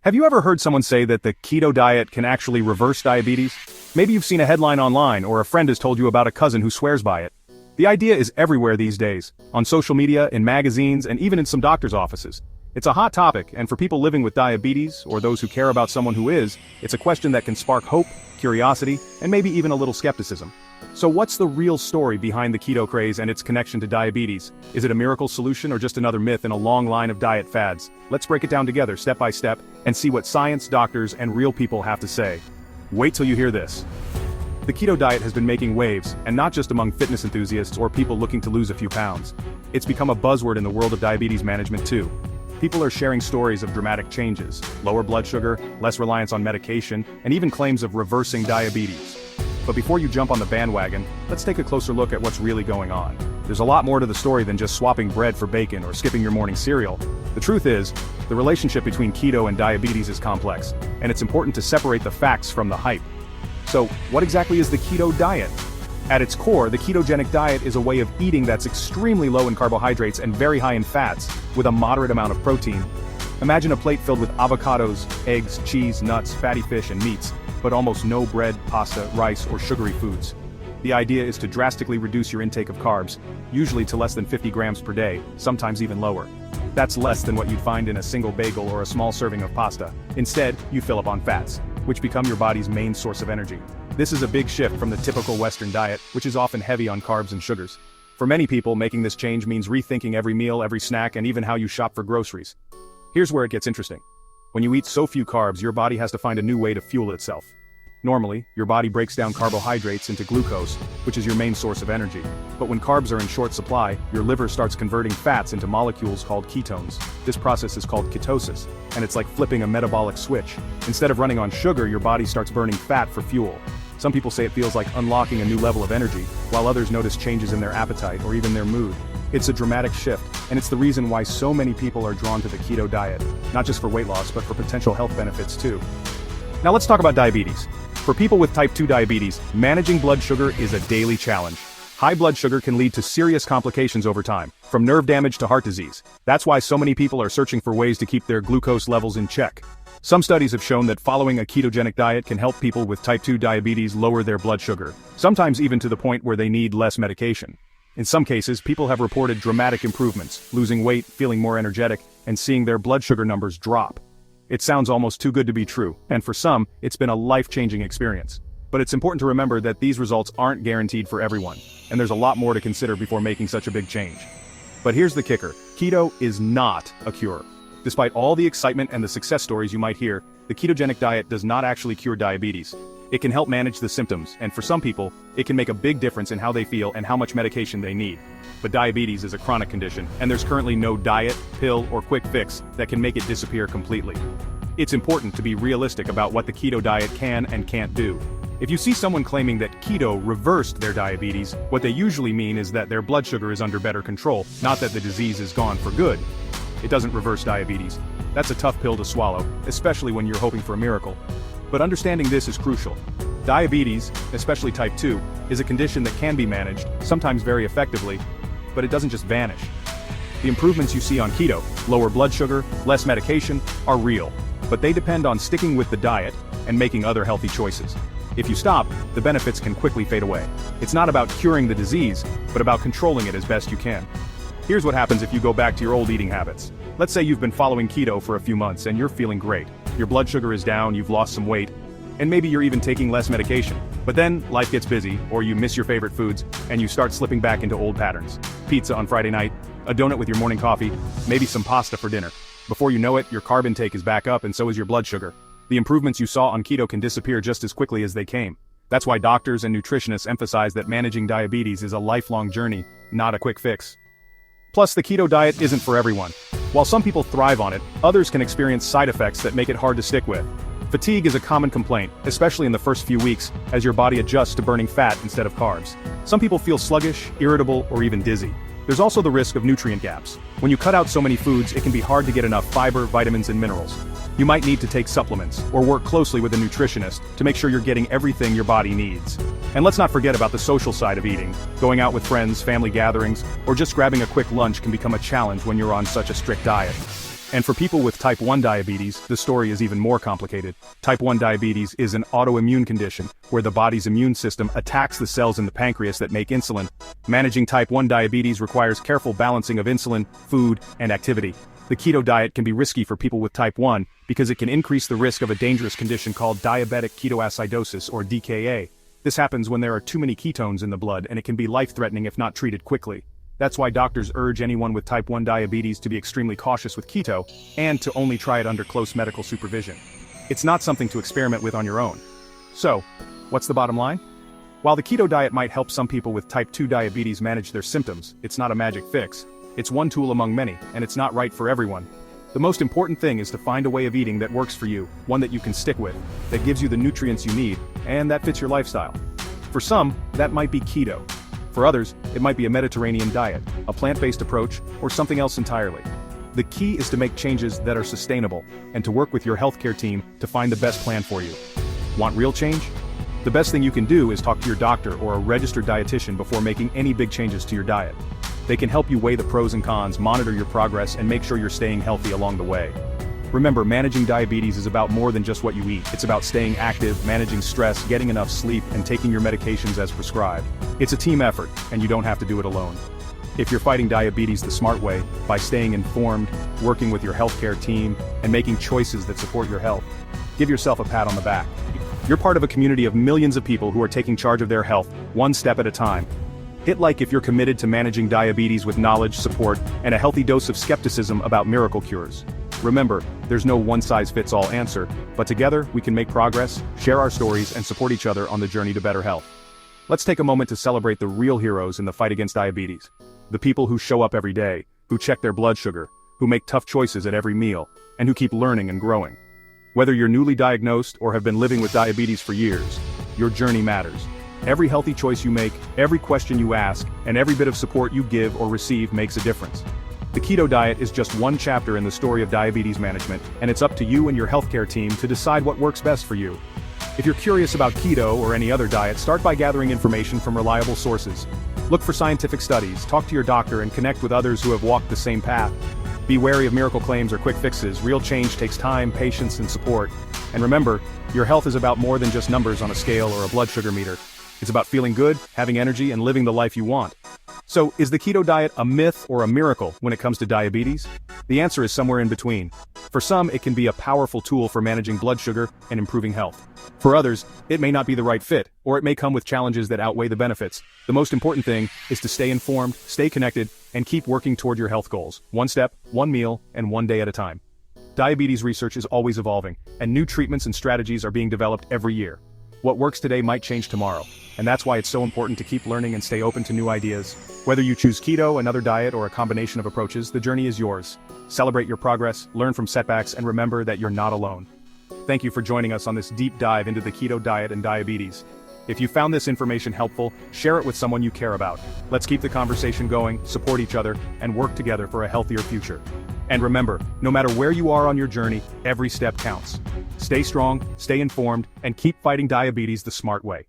Have you ever heard someone say that the keto diet can actually reverse diabetes? Maybe you've seen a headline online or a friend has told you about a cousin who swears by it. The idea is everywhere these days, on social media, in magazines, and even in some doctors' offices. It's a hot topic, and for people living with diabetes, or those who care about someone who is, it's a question that can spark hope, curiosity, and maybe even a little skepticism. So what's the real story behind the keto craze and its connection to diabetes? Is it a miracle solution or just another myth in a long line of diet fads? Let's break it down together step by step and see what science, doctors, and real people have to say. Wait till you hear this. The keto diet has been making waves, and not just among fitness enthusiasts or people looking to lose a few pounds. It's become a buzzword in the world of diabetes management too. People are sharing stories of dramatic changes, lower blood sugar, less reliance on medication, and even claims of reversing diabetes. But before you jump on the bandwagon, let's take a closer look at what's really going on. There's a lot more to the story than just swapping bread for bacon or skipping your morning cereal. The truth is, the relationship between keto and diabetes is complex, and it's important to separate the facts from the hype. So, what exactly is the keto diet? At its core, the ketogenic diet is a way of eating that's extremely low in carbohydrates and very high in fats, with a moderate amount of protein. Imagine a plate filled with avocados, eggs, cheese, nuts, fatty fish, and meats, but almost no bread, pasta, rice, or sugary foods. The idea is to drastically reduce your intake of carbs, usually to less than 50 grams per day, sometimes even lower. That's less than what you'd find in a single bagel or a small serving of pasta. Instead, you fill up on fats, which become your body's main source of energy. This is a big shift from the typical Western diet, which is often heavy on carbs and sugars. For many people, making this change means rethinking every meal, every snack, and even how you shop for groceries. Here's where it gets interesting. When you eat so few carbs, your body has to find a new way to fuel itself. Normally, your body breaks down carbohydrates into glucose, which is your main source of energy. But when carbs are in short supply, your liver starts converting fats into molecules called ketones. This process is called ketosis, and it's like flipping a metabolic switch. Instead of running on sugar, your body starts burning fat for fuel. Some people say it feels like unlocking a new level of energy, while others notice changes in their appetite or even their mood. It's a dramatic shift, and it's the reason why so many people are drawn to the keto diet, not just for weight loss, but for potential health benefits too. Now let's talk about diabetes. For people with type 2 diabetes, managing blood sugar is a daily challenge. High blood sugar can lead to serious complications over time, from nerve damage to heart disease. That's why so many people are searching for ways to keep their glucose levels in check. Some studies have shown that following a ketogenic diet can help people with type 2 diabetes lower their blood sugar, sometimes even to the point where they need less medication. In some cases, people have reported dramatic improvements, losing weight, feeling more energetic, and seeing their blood sugar numbers drop. It sounds almost too good to be true, and for some, it's been a life-changing experience. But it's important to remember that these results aren't guaranteed for everyone, and there's a lot more to consider before making such a big change. But here's the kicker: keto is not a cure. Despite all the excitement and the success stories you might hear, the ketogenic diet does not actually cure diabetes. It can help manage the symptoms, and for some people, it can make a big difference in how they feel and how much medication they need. But diabetes is a chronic condition, and there's currently no diet, pill, or quick fix that can make it disappear completely. It's important to be realistic about what the keto diet can and can't do. If you see someone claiming that keto reversed their diabetes, what they usually mean is that their blood sugar is under better control, not that the disease is gone for good. It doesn't reverse diabetes. That's a tough pill to swallow, especially when you're hoping for a miracle. But understanding this is crucial. Diabetes, especially type 2, is a condition that can be managed, sometimes very effectively, but it doesn't just vanish. The improvements you see on keto, lower blood sugar, less medication, are real, but they depend on sticking with the diet and making other healthy choices. If you stop, the benefits can quickly fade away. It's not about curing the disease, but about controlling it as best you can. Here's what happens if you go back to your old eating habits. Let's say you've been following keto for a few months and you're feeling great. Your blood sugar is down, you've lost some weight, and maybe you're even taking less medication. But then, life gets busy, or you miss your favorite foods, and you start slipping back into old patterns. Pizza on Friday night, a donut with your morning coffee, maybe some pasta for dinner. Before you know it, your carb intake is back up and so is your blood sugar. The improvements you saw on keto can disappear just as quickly as they came. That's why doctors and nutritionists emphasize that managing diabetes is a lifelong journey, not a quick fix. Plus, the keto diet isn't for everyone. While some people thrive on it, others can experience side effects that make it hard to stick with. Fatigue is a common complaint, especially in the first few weeks, as your body adjusts to burning fat instead of carbs. Some people feel sluggish, irritable, or even dizzy. There's also the risk of nutrient gaps. When you cut out so many foods, it can be hard to get enough fiber, vitamins, and minerals. You might need to take supplements, or work closely with a nutritionist to make sure you're getting everything your body needs. And let's not forget about the social side of eating. Going out with friends, family gatherings, or just grabbing a quick lunch can become a challenge when you're on such a strict diet. And for people with type 1 diabetes, the story is even more complicated. Type 1 diabetes is an autoimmune condition where the body's immune system attacks the cells in the pancreas that make insulin. Managing type 1 diabetes requires careful balancing of insulin, food, and activity. The keto diet can be risky for people with type 1 because it can increase the risk of a dangerous condition called diabetic ketoacidosis or DKA. This happens when there are too many ketones in the blood, and it can be life-threatening if not treated quickly. That's why doctors urge anyone with type 1 diabetes to be extremely cautious with keto and to only try it under close medical supervision. It's not something to experiment with on your own. So, what's the bottom line? While the keto diet might help some people with type 2 diabetes manage their symptoms, it's not a magic fix. It's one tool among many, and it's not right for everyone. The most important thing is to find a way of eating that works for you, one that you can stick with, that gives you the nutrients you need, and that fits your lifestyle. For some, that might be keto. For others, it might be a Mediterranean diet, a plant-based approach, or something else entirely. The key is to make changes that are sustainable, and to work with your healthcare team to find the best plan for you. Want real change? The best thing you can do is talk to your doctor or a registered dietitian before making any big changes to your diet. They can help you weigh the pros and cons, monitor your progress, and make sure you're staying healthy along the way. Remember, managing diabetes is about more than just what you eat. It's about staying active, managing stress, getting enough sleep, and taking your medications as prescribed. It's a team effort, and you don't have to do it alone. If you're fighting diabetes the smart way, by staying informed, working with your healthcare team, and making choices that support your health, give yourself a pat on the back. You're part of a community of millions of people who are taking charge of their health, one step at a time. Hit like if you're committed to managing diabetes with knowledge, support, and a healthy dose of skepticism about miracle cures. Remember, there's no one-size-fits-all answer, but together we can make progress, share our stories, and support each other on the journey to better health. Let's take a moment to celebrate the real heroes in the fight against diabetes. The people who show up every day, who check their blood sugar, who make tough choices at every meal, and who keep learning and growing. Whether you're newly diagnosed or have been living with diabetes for years, your journey matters. Every healthy choice you make, every question you ask, and every bit of support you give or receive makes a difference. The keto diet is just one chapter in the story of diabetes management, and it's up to you and your healthcare team to decide what works best for you. If you're curious about keto or any other diet, start by gathering information from reliable sources. Look for scientific studies, talk to your doctor, and connect with others who have walked the same path. Be wary of miracle claims or quick fixes. Real change takes time, patience, and support. And remember, your health is about more than just numbers on a scale or a blood sugar meter. It's about feeling good, having energy, and living the life you want. So, is the keto diet a myth or a miracle when it comes to diabetes? The answer is somewhere in between. For some, it can be a powerful tool for managing blood sugar and improving health. For others, it may not be the right fit, or it may come with challenges that outweigh the benefits. The most important thing is to stay informed, stay connected, and keep working toward your health goals. One step, one meal, and one day at a time. Diabetes research is always evolving, and new treatments and strategies are being developed every year. What works today might change tomorrow, and that's why it's so important to keep learning and stay open to new ideas. Whether you choose keto, another diet, or a combination of approaches, the journey is yours. Celebrate your progress, learn from setbacks, and remember that you're not alone. Thank you for joining us on this deep dive into the keto diet and diabetes. If you found this information helpful, share it with someone you care about. Let's keep the conversation going, support each other, and work together for a healthier future. And remember, no matter where you are on your journey, every step counts. Stay strong, stay informed, and keep fighting diabetes the smart way.